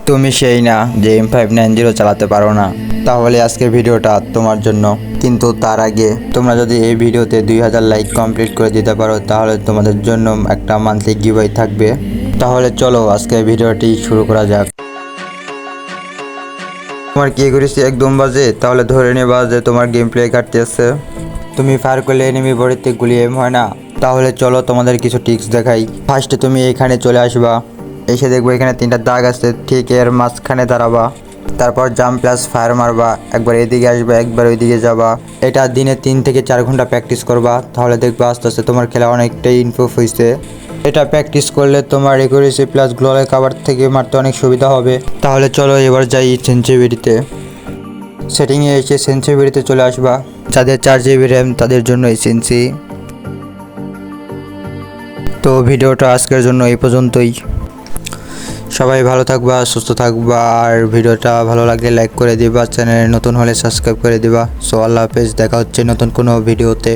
তুমি সেই না যে M590 চালাতে পারো না, তাহলে আজকের ভিডিওটা তোমার জন্য। কিন্তু তার আগে তোমরা যদি এই ভিডিওতে 2000 লাইক কমপ্লিট করে দিতে পারো তাহলে তোমাদের জন্য একটা মান্থলি গিভওয়ে থাকবে। তাহলে চলো আজকের ভিডিওটি শুরু করা যাক। তোমার কি করেছি একদম বাজে, তাহলে ধরে নেবা যে তোমার গেম প্লে কাটতে আছে। তুমি ফায়ার করলে এনিমি বডিতে গুলি এম হয় না। তাহলে চলো তোমাদের কিছু টিপস দেখাই। ফার্স্টে তুমি এখানে চলে আসবা, এসে দেখবো এখানে 3টা দাগ আছে, ঠিক এর মাঝখানে দাঁড়াবা। তারপর জাম্প প্লাস ফায়ার মারবা, একবার এদিকে আসবা একবার ওইদিকে যাবা। এটা দিনে 3 থেকে 4 ঘন্টা প্র্যাকটিস করবা, তাহলে দেখবা আস্তে আস্তে তোমার খেলা অনেকটাই ইমপ্রুভ হয়েছে। এটা প্র্যাকটিস করলে তোমার একুরেসি প্লাস গ্লোয়াল কাভার থেকে মারতে অনেক সুবিধা হবে। তাহলে চলো এবার যাই সেন্সিভিটিতে। সেটিংয়ে এসে সেন্সিভিটিতে চলে আসবা। যাদের 4 GB র্যাম তাদের জন্য এসেন্সি। তো ভিডিওটা আজকের জন্য এই পর্যন্তই। সবাই ভালো থাকবা, সুস্থ থাকবা, আর ভিডিওটা ভালো লাগলে লাইক করে দিবা, চ্যানেলে নতুন হলে সাবস্ক্রাইব করে দিবা। সো আল্লাহ হাফেজ, দেখা হচ্ছে নতুন কোনো ভিডিওতে।